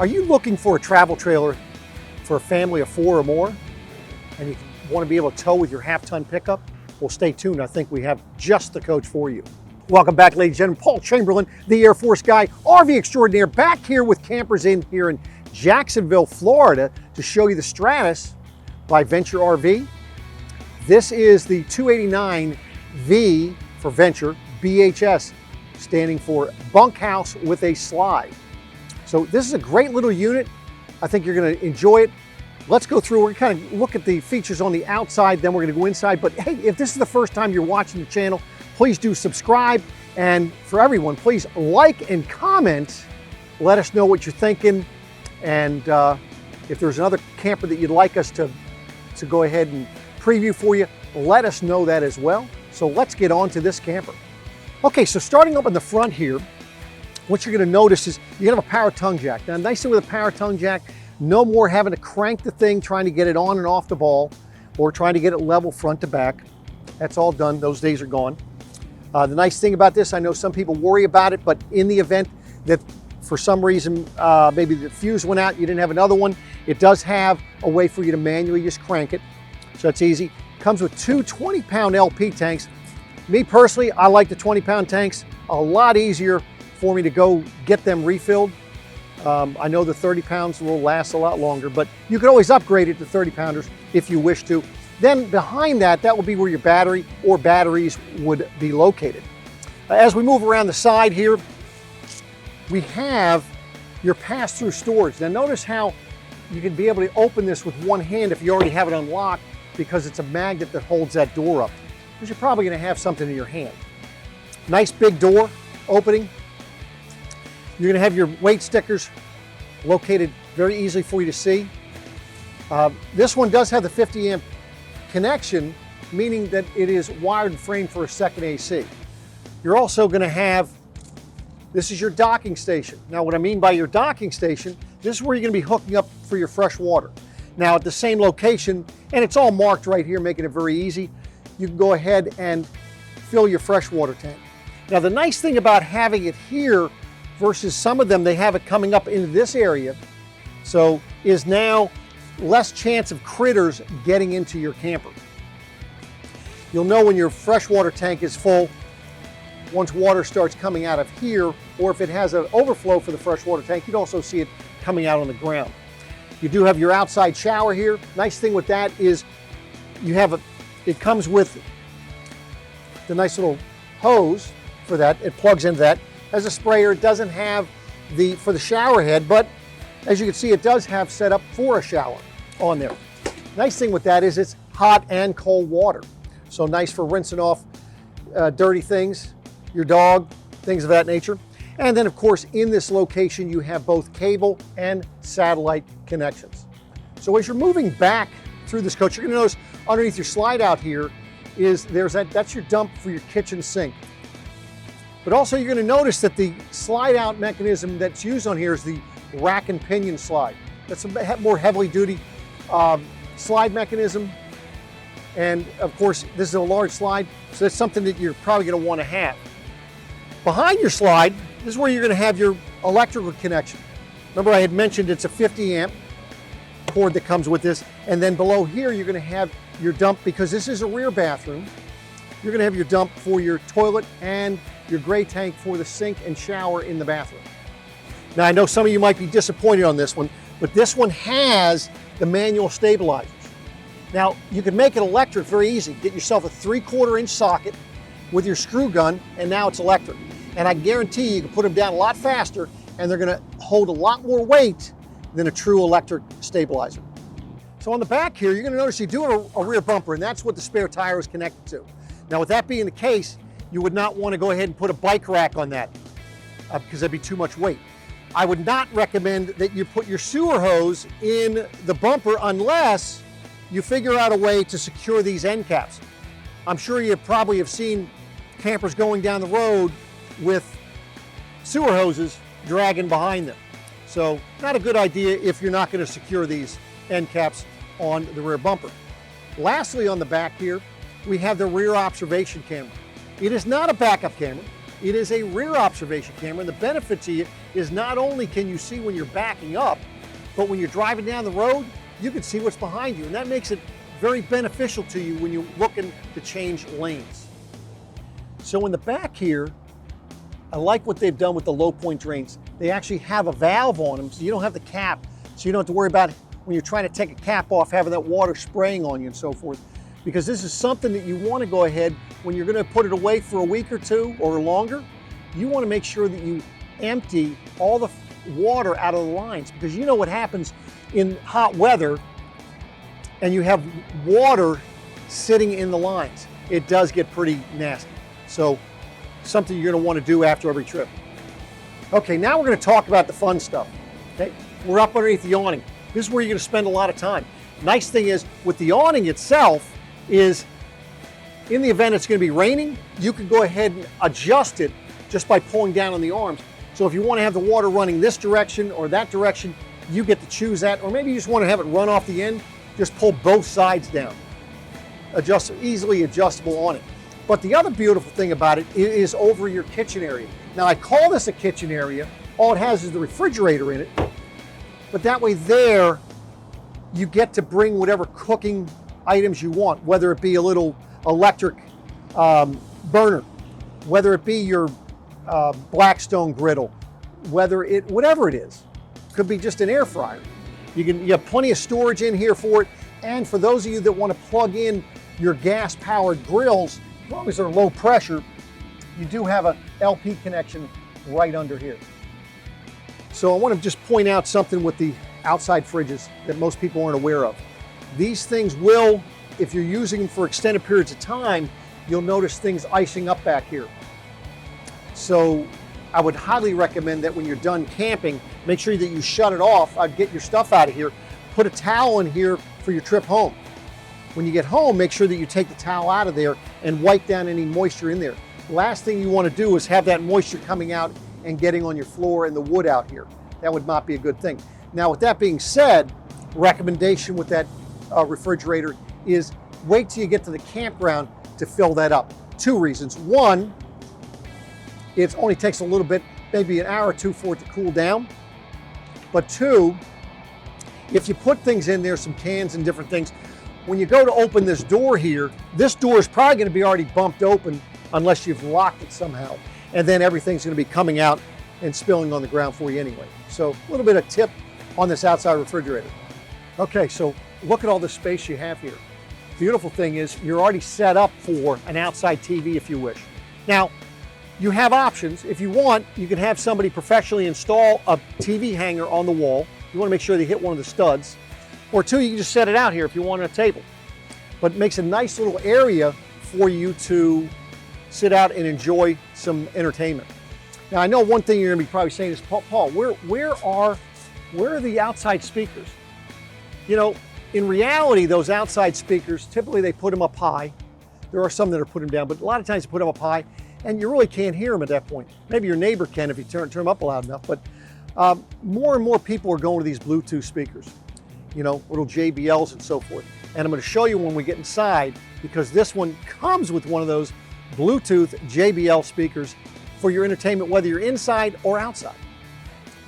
Are you looking for a travel trailer for a family of 4 or more, and you want to be able to tow with your half-ton pickup? Well, stay tuned. I think we have just the coach for you. Welcome back, ladies and gentlemen. Paul Chamberlain, the Air Force guy, RV extraordinaire, back here with Campers Inn here in Jacksonville, Florida, to show you the Stratus by Venture RV. This is the 289V for Venture, BHS, standing for bunkhouse with a slide. So this is a great little unit. I think you're going to enjoy it. Let's go through, we're going to kind of look at the features on the outside, then we're going to go inside. But hey, if this is the first time you're watching the channel, please do subscribe. And for everyone, please like and comment. Let us know what you're thinking. And if there's another camper that you'd like us to go ahead and preview for you, let us know that as well. So let's get on to this camper. Okay, so starting up in the front here, what you're going to notice is you have a power tongue jack. Now, nice thing with a power tongue jack, no more having to crank the thing, trying to get it on and off the ball, or trying to get it level front to back. That's all done. Those days are gone. The nice thing about this, I know some people worry about it, but in the event that for some reason, maybe the fuse went out, you didn't have another one, it does have a way for you to manually just crank it. So that's easy. Comes with 2 20-pound LP tanks. Me personally, I like the 20-pound tanks. A lot easier for me to go get them refilled. I know the 30 pounds will last a lot longer, but you can always upgrade it to 30 pounders if you wish to. Then behind that, that will be where your battery or batteries would be located. As we move around the side here, we have your pass-through storage. Now notice how you can be able to open this with one hand if you already have it unlocked, because it's a magnet that holds that door up, because you're probably going to have something in your hand. Nice big door opening. You're going to have your weight stickers located very easily for you to see. This one does have the 50 amp connection, meaning that it is wired and framed for a second AC. You're also going to have, this is your docking station. Now what I mean by your docking station, this is where you're going to be hooking up for your fresh water. Now at the same location, and it's all marked right here, making it very easy, you can go ahead and fill your freshwater tank. Now the nice thing about having it here versus some of them, they have it coming up into this area, so is now less chance of critters getting into your camper. You'll know when your freshwater tank is full once water starts coming out of here, or if it has an overflow for the freshwater tank, you'd also see it coming out on the ground. You do have your outside shower here. Nice thing with that is you have it comes with the nice little hose for that. It plugs into that. As a sprayer, it doesn't have for the shower head, but as you can see, it does have set up for a shower on there. Nice thing with that is it's hot and cold water. So nice for rinsing off dirty things, your dog, things of that nature. And then of course, in this location, you have both cable and satellite connections. So as you're moving back through this coach, you're gonna notice underneath your slide out here is that's your dump for your kitchen sink. But also you're going to notice that the slide out mechanism that's used on here is the rack and pinion slide. That's a more heavily duty slide mechanism. And of course, this is a large slide, so that's something that you're probably going to want to have. Behind your slide, this is where you're going to have your electrical connection. Remember I had mentioned it's a 50 amp cord that comes with this. And then below here, you're going to have your dump, because this is a rear bathroom. You're going to have your dump for your toilet and your gray tank for the sink and shower in the bathroom. Now I know some of you might be disappointed on this one, but this one has the manual stabilizers. Now you can make it electric very easy. Get yourself a 3/4 inch socket with your screw gun, and now it's electric. And I guarantee you can put them down a lot faster, and they're going to hold a lot more weight than a true electric stabilizer. So on the back here, you're going to notice you do have a rear bumper, and that's what the spare tire is connected to. Now with that being the case, you would not want to go ahead and put a bike rack on that because that'd be too much weight. I would not recommend that you put your sewer hose in the bumper unless you figure out a way to secure these end caps. I'm sure you probably have seen campers going down the road with sewer hoses dragging behind them. So not a good idea if you're not going to secure these end caps on the rear bumper. Lastly, on the back here, we have the rear observation camera. It is not a backup camera. It is a rear observation camera, and the benefit to you is not only can you see when you're backing up, but when you're driving down the road, you can see what's behind you, and that makes it very beneficial to you when you're looking to change lanes. So in the back here, I like what they've done with the low point drains. They actually have a valve on them, so you don't have the cap, so you don't have to worry about when you're trying to take a cap off, having that water spraying on you and so forth. Because this is something that you want to go ahead, when you're going to put it away for a week or two or longer, you want to make sure that you empty all the water out of the lines, because you know what happens in hot weather and you have water sitting in the lines. It does get pretty nasty. So something you're going to want to do after every trip. Okay, now we're going to talk about the fun stuff. Okay, we're up underneath the awning. This is where you're going to spend a lot of time. Nice thing is with the awning itself is, in the event it's going to be raining, you can go ahead and adjust it just by pulling down on the arms. So if you want to have the water running this direction or that direction, you get to choose that. Or maybe you just want to have it run off the end, just pull both sides down. Easily adjustable on it. But the other beautiful thing about it is over your kitchen area. Now I call this a kitchen area. All it has is the refrigerator in it. But that way there, you get to bring whatever cooking items you want, whether it be a little electric burner, whether it be your Blackstone griddle, whatever it is. Could be just an air fryer. You have plenty of storage in here for it. And for those of you that want to plug in your gas-powered grills, as long as they're low pressure, you do have a LP connection right under here. So I want to just point out something with the outside fridges that most people aren't aware of. These things will, if you're using them for extended periods of time, you'll notice things icing up back here. So I would highly recommend that when you're done camping, make sure that you shut it off. I'd get your stuff out of here. Put a towel in here for your trip home. When you get home, make sure that you take the towel out of there and wipe down any moisture in there. Last thing you want to do is have that moisture coming out and getting on your floor and the wood out here. That would not be a good thing. Now, with that being said, recommendation with that refrigerator is wait till you get to the campground to fill that up. Two reasons. One, it only takes a little bit, maybe an hour or two for it to cool down. But two, if you put things in there, some cans and different things, when you go to open this door here, this door is probably going to be already bumped open unless you've locked it somehow. And then everything's going to be coming out and spilling on the ground for you anyway. So a little bit of tip on this outside refrigerator. Okay, so look at all the space you have here. Beautiful thing is you're already set up for an outside TV if you wish. Now, you have options. If you want, you can have somebody professionally install a TV hanger on the wall. You want to make sure they hit one of the studs. Or two, you can just set it out here if you want on a table. But it makes a nice little area for you to sit out and enjoy some entertainment. Now, I know one thing you're going to be probably saying is, Paul, where are the outside speakers? You know, in reality, those outside speakers, typically they put them up high. There are some that are put them down, but a lot of times they put them up high, and you really can't hear them at that point. Maybe your neighbor can if you turn them up loud enough, but more and more people are going to these Bluetooth speakers, you know, little JBLs and so forth. And I'm going to show you when we get inside, because this one comes with one of those Bluetooth JBL speakers for your entertainment, whether you're inside or outside.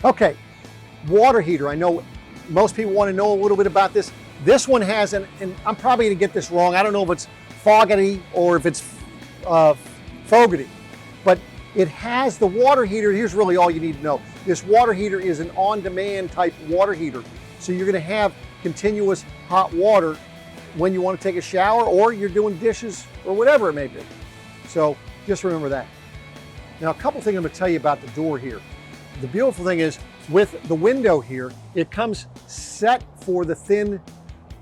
Okay, water heater. I know most people want to know a little bit about this. This one has, and I'm probably going to get this wrong. I don't know if it's Fogarty or if it's Fogarty, but it has the water heater. Here's really all you need to know. This water heater is an on-demand type water heater. So you're going to have continuous hot water when you want to take a shower or you're doing dishes or whatever it may be. So just remember that. Now, a couple things I'm going to tell you about the door here. The beautiful thing is with the window here, it comes set for the thin,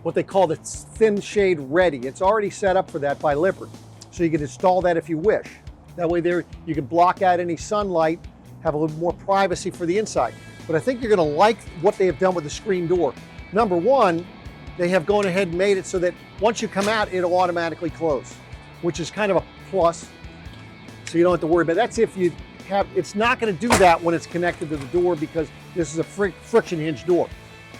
what they call the thin shade ready. It's already set up for that by Lippert. So you can install that if you wish. That way there you can block out any sunlight, have a little more privacy for the inside. But I think you're going to like what they have done with the screen door. Number one, they have gone ahead and made it so that once you come out, it'll automatically close, which is kind of a plus. So you don't have to worry about it. That's if you have, it's not going to do that when it's connected to the door because this is a friction hinge door.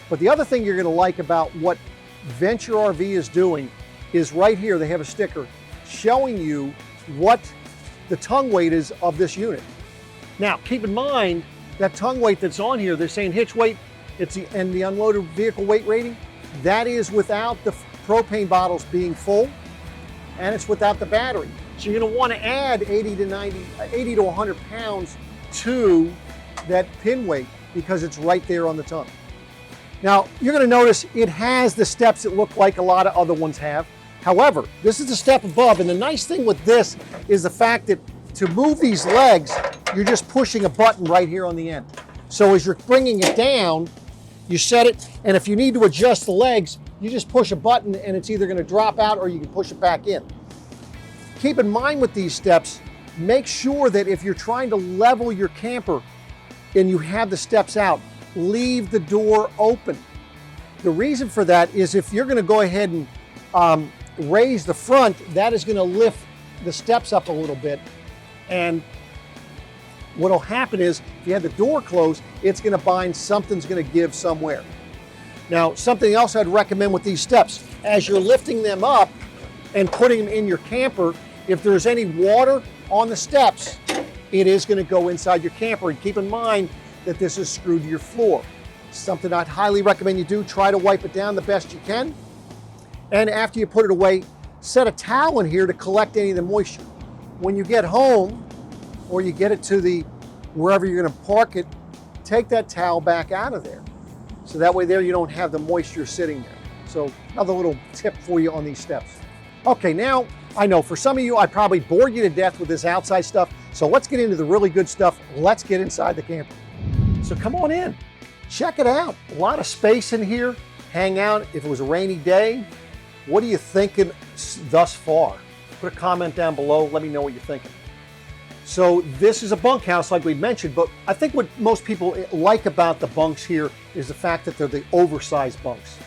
But the other thing you're going to like about what Venture RV is doing is right here, they have a sticker showing you what the tongue weight is of this unit. Now, keep in mind that tongue weight that's on here, they're saying hitch weight, and the unloaded vehicle weight rating, that is without the propane bottles being full, and it's without the battery. So you're gonna wanna add 80 to 100 pounds to that pin weight because it's right there on the tongue. Now, you're gonna notice it has the steps that look like a lot of other ones have. However, this is a step above, and the nice thing with this is the fact that to move these legs, you're just pushing a button right here on the end. So as you're bringing it down, you set it, and if you need to adjust the legs, you just push a button and it's either gonna drop out or you can push it back in. Keep in mind with these steps, make sure that if you're trying to level your camper and you have the steps out, leave the door open. The reason for that is if you're gonna go ahead and raise the front, that is gonna lift the steps up a little bit. And what'll happen is if you have the door closed, it's gonna bind, something's gonna give somewhere. Now, something else I'd recommend with these steps, as you're lifting them up and putting them in your camper, if there's any water on the steps, it is gonna go inside your camper. And keep in mind that this is screwed to your floor. Something I'd highly recommend you do, try to wipe it down the best you can. And after you put it away, set a towel in here to collect any of the moisture. When you get home, or you get it to wherever you're gonna park it, take that towel back out of there. So that way there you don't have the moisture sitting there. So another little tip for you on these steps. Okay, now I know for some of you, I probably bored you to death with this outside stuff. So let's get into the really good stuff. Let's get inside the camper. So come on in, check it out. A lot of space in here, hang out if it was a rainy day. What are you thinking thus far? Put a comment down below, let me know what you're thinking. So this is a bunkhouse like we mentioned, but I think what most people like about the bunks here is the fact that they're the oversized bunks.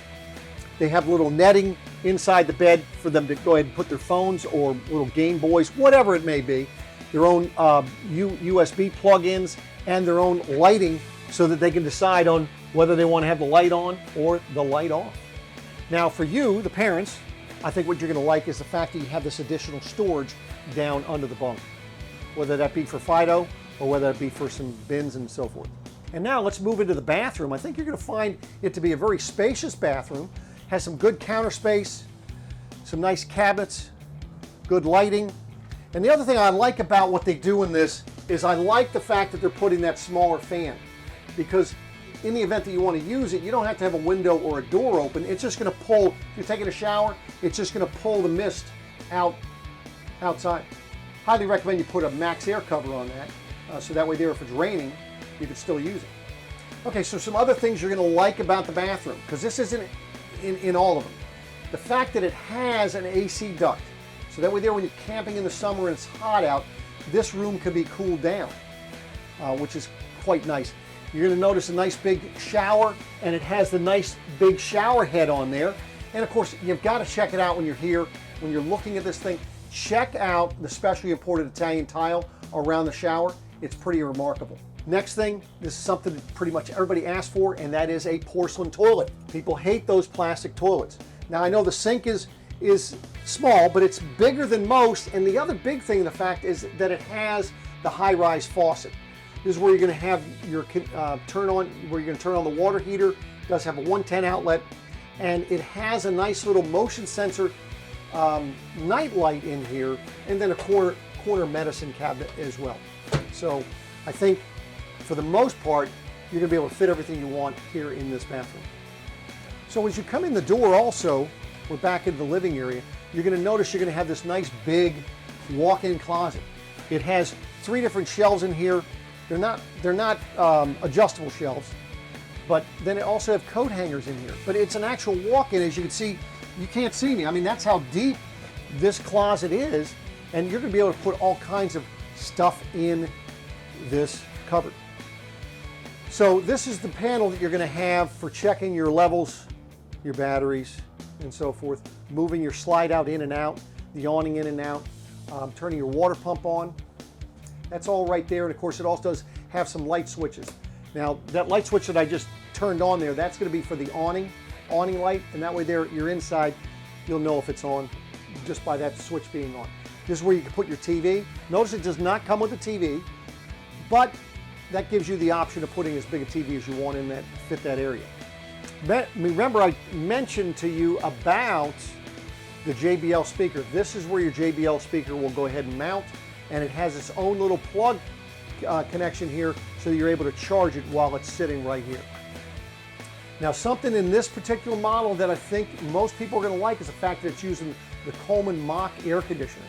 They have little netting inside the bed for them to go ahead and put their phones or little Game Boys, whatever it may be, their own USB plug-ins and their own lighting so that they can decide on whether they want to have the light on or the light off. Now for you, the parents, I think what you're going to like is the fact that you have this additional storage down under the bunk, whether that be for Fido or whether it be for some bins and so forth. And now let's move into the bathroom. I think you're going to find it to be a very spacious bathroom. Has some good counter space, some nice cabinets, good lighting. And the other thing I like about what they do in this is I like the fact that they're putting that smaller fan, because in the event that you want to use it, you don't have to have a window or a door open. It's just going to pull, if you're taking a shower, it's just going to pull the mist outside. Highly recommend you put a max air cover on that, so that way there, if it's raining, you can still use it. Okay, so some other things you're going to like about the bathroom, because this isn't in all of them. The fact that it has an AC duct, so that way there, when you're camping in the summer and it's hot out, this room can be cooled down, which is quite nice. You're going to notice a nice big shower, and it has the nice big shower head on there. And of course, you've got to check it out when you're here, when you're looking at this thing. Check out the specially imported Italian tile around the shower. It's pretty remarkable. Next thing, this is something that pretty much everybody asks for, and that is a porcelain toilet. People hate those plastic toilets. Now I know the sink is small, but it's bigger than most, and the other big thing, the fact is that it has the high-rise faucet. This is where you're going to have your turn on the water heater. It does have a 110 outlet, and it has a nice little motion sensor night light in here, and then a corner medicine cabinet as well. So I think for the most part, you're going to be able to fit everything you want here in this bathroom. So as you come in the door also, we're back in the living area, you're going to notice you're going to have this nice big walk-in closet. It has 3 different shelves in here. They're not adjustable shelves, but then it also have coat hangers in here. But it's an actual walk-in. As you can see, you can't see me. I mean, that's how deep this closet is, and you're going to be able to put all kinds of stuff in this cupboard. So this is the panel that you're going to have for checking your levels, your batteries, and so forth, moving your slide out in and out, the awning in and out, turning your water pump on. That's all right there. And of course, it also does have some light switches. Now, that light switch that I just turned on there, that's going to be for the awning light, and that way there, you're inside, you'll know if it's on just by that switch being on. This is where you can put your TV. Notice it does not come with a TV, but that gives you the option of putting as big a TV as you want in that, fit that area. Remember I mentioned to you about the JBL speaker. This is where your JBL speaker will go ahead and mount, and it has its own little plug connection here so that you're able to charge it while it's sitting right here. Now, something in this particular model that I think most people are going to like is the fact that it's using the Coleman Mach air conditioners.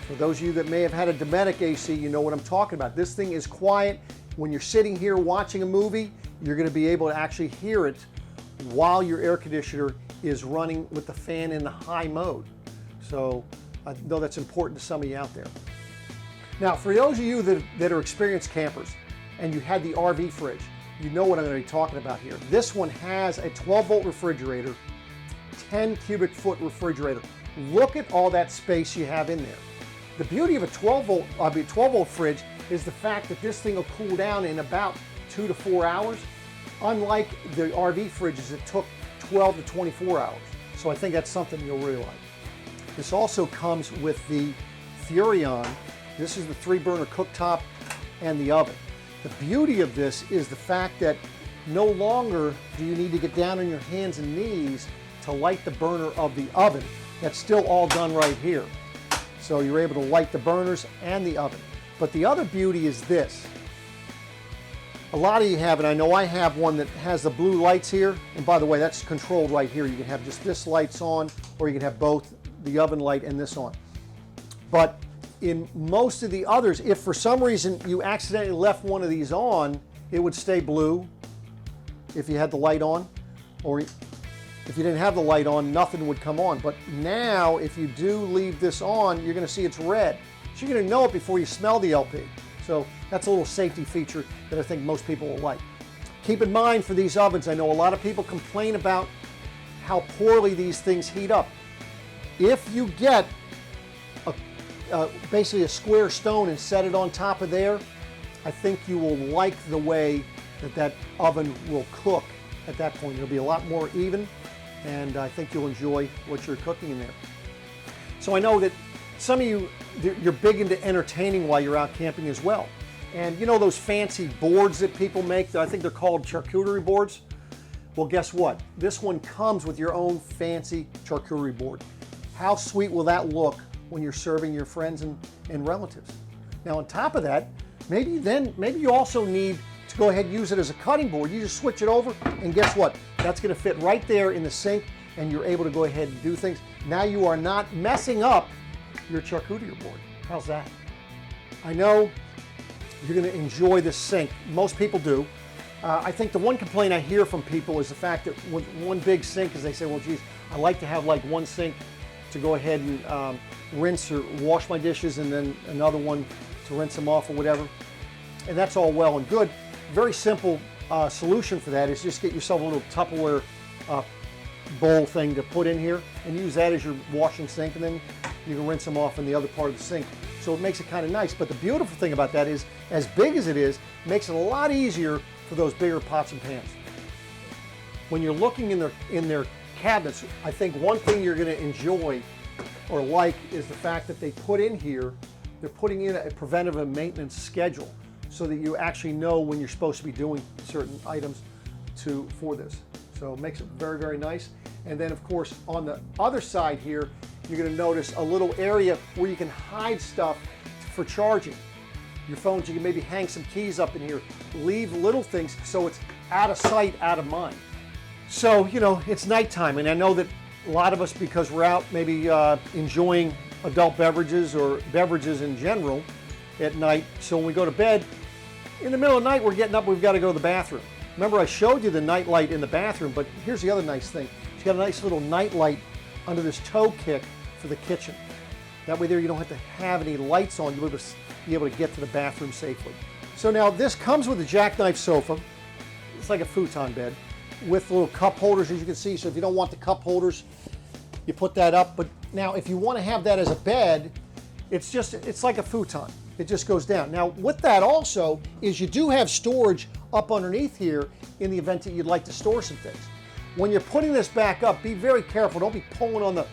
For those of you that may have had a Dometic AC, you know what I'm talking about. This thing is quiet. When you're sitting here watching a movie, you're going to be able to actually hear it while your air conditioner is running with the fan in the high mode. So I know that's important to some of you out there. Now, for those of you that are experienced campers and you had the RV fridge, you know what I'm going to be talking about here. This one has a 12-volt refrigerator, 10 cubic foot refrigerator. Look at all that space you have in there. The beauty of a 12-volt fridge is the fact that this thing will cool down in about 2 to 4 hours, unlike the RV fridges that took 12 to 24 hours. So I think that's something you'll really like. This also comes with the Furrion. This is the 3-burner cooktop and the oven. The beauty of this is the fact that no longer do you need to get down on your hands and knees to light the burner of the oven. That's still all done right here. So you're able to light the burners and the oven. But the other beauty is this. A lot of you have it. I know I have one that has the blue lights here. And by the way, that's controlled right here. You can have just this lights on, or you can have both the oven light and this on. But in most of the others, if for some reason you accidentally left one of these on, it would stay blue if you had the light on, or if you didn't have the light on, nothing would come on. But now, if you do leave this on, you're going to see it's red. So you're going to know it before you smell the LP. So that's a little safety feature that I think most people will like. Keep in mind for these ovens, I know a lot of people complain about how poorly these things heat up. If you get basically a square stone and set it on top of there, I think you will like the way that oven will cook at that point. It'll be a lot more even, and I think you'll enjoy what you're cooking in there. So I know that some of you, you're big into entertaining while you're out camping as well. And you know those fancy boards that people make, I think they're called charcuterie boards? Well, guess what? This one comes with your own fancy charcuterie board. How sweet will that look when you're serving your friends and relatives? Now on top of that, maybe you also need to go ahead and use it as a cutting board. You just switch it over, and guess what? That's going to fit right there in the sink, and you're able to go ahead and do things. Now you are not messing up your charcuterie board. How's that? I know you're going to enjoy this sink. Most people do. I think the one complaint I hear from people is the fact that with one big sink is they say, well, geez, I like to have like one sink to go ahead and rinse or wash my dishes, and then another one to rinse them off or whatever. And that's all well and good. Very simple solution for that is just get yourself a little Tupperware bowl thing to put in here and use that as your washing sink, and then you can rinse them off in the other part of the sink. So it makes it kind of nice. But the beautiful thing about that is, as big as it is, it makes it a lot easier for those bigger pots and pans. When you're looking in their cabinets, I think one thing you're going to enjoy or like is the fact that they put in here, they're putting in a preventive maintenance schedule so that you actually know when you're supposed to be doing certain items for this. So it makes it very, very nice. And then of course on the other side here, you're going to notice a little area where you can hide stuff for charging your phones. You can maybe hang some keys up in here, leave little things so it's out of sight, out of mind. So, you know, it's nighttime, and I know that a lot of us, because we're out maybe enjoying adult beverages or beverages in general at night, so when we go to bed, in the middle of the night, we're getting up, we've got to go to the bathroom. Remember, I showed you the night light in the bathroom, but here's the other nice thing. It's got a nice little night light under this toe kick for the kitchen. That way there you don't have to have any lights on. You'll be able to get to the bathroom safely. So now this comes with a jackknife sofa. It's like a futon bed with little cup holders, as you can see. So if you don't want the cup holders, you put that up. But now if you want to have that as a bed, it's like a futon. It just goes down. Now with that also is you do have storage up underneath here in the event that you'd like to store some things. When you're putting this back up, be very careful. Don't be pulling on the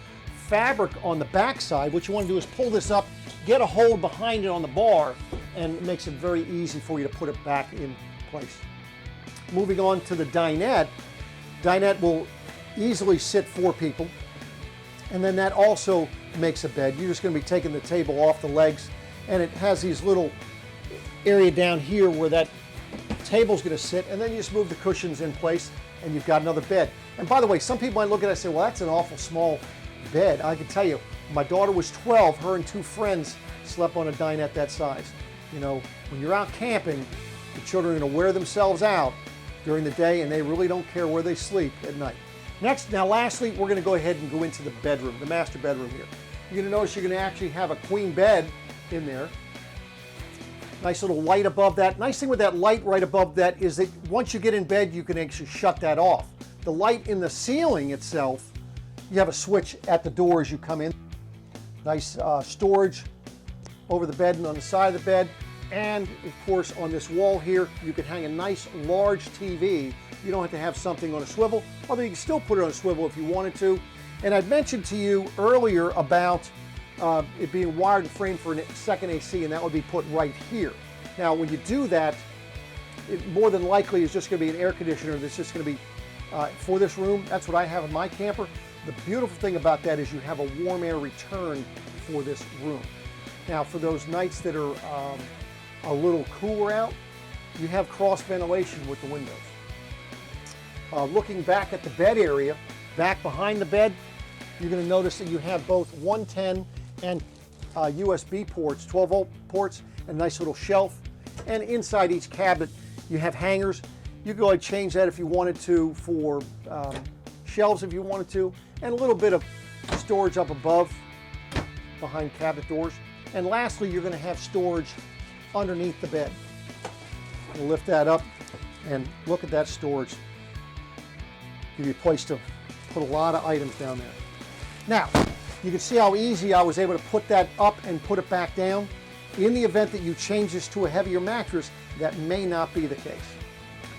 fabric on the back side, what you want to do is pull this up, get a hold behind it on the bar, and it makes it very easy for you to put it back in place. Moving on to the dinette. Dinette will easily sit 4 people, and then that also makes a bed. You're just going to be taking the table off the legs, and it has these little area down here where that table's going to sit, and then you just move the cushions in place and you've got another bed. And by the way, some people might look at it and say, well, that's an awful small bed. I can tell you, my daughter was 12, her and 2 friends slept on a dinette that size. You know, when you're out camping, the children are going to wear themselves out during the day, and they really don't care where they sleep at night. Now lastly, we're going to go ahead and go into the bedroom, the master bedroom here. You're going to notice you're going to actually have a queen bed in there. Nice little light above that. Nice thing with that light right above that is that once you get in bed, you can actually shut that off. The light in the ceiling itself, you have a switch at the door as you come in. Nice storage over the bed and on the side of the bed. And of course, on this wall here, you can hang a nice large TV. You don't have to have something on a swivel, although you can still put it on a swivel if you wanted to. And I'd mentioned to you earlier about it being wired and framed for a second AC, and that would be put right here. Now, when you do that, it more than likely is just going to be an air conditioner that's just going to be for this room. That's what I have in my camper. The beautiful thing about that is you have a warm air return for this room. Now, for those nights that are a little cooler out, you have cross ventilation with the windows. Looking back at the bed area, back behind the bed, you're going to notice that you have both 110 and USB ports, 12-volt ports, and a nice little shelf. And inside each cabinet, you have hangers. You can go ahead and change that if you wanted to for shelves if you wanted to, and a little bit of storage up above behind cabinet doors. And lastly, you're going to have storage underneath the bed. We'll lift that up and look at that storage. Give you a place to put a lot of items down there. Now, you can see how easy I was able to put that up and put it back down. In the event that you change this to a heavier mattress, that may not be the case.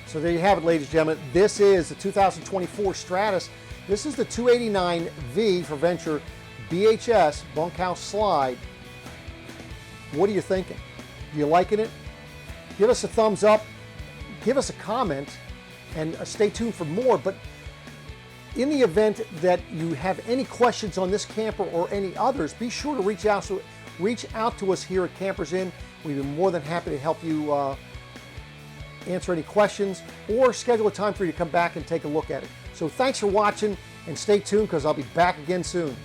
So there you have it, ladies and gentlemen. This is the 2024 Stratus. This is the 289V for Venture BHS bunkhouse slide. What are you thinking? Are you liking it? Give us a thumbs up, give us a comment, and stay tuned for more. But in the event that you have any questions on this camper or any others, be sure to reach out to us here at Campers Inn. We'd be more than happy to help you answer any questions or schedule a time for you to come back and take a look at it. So thanks for watching, and stay tuned because I'll be back again soon.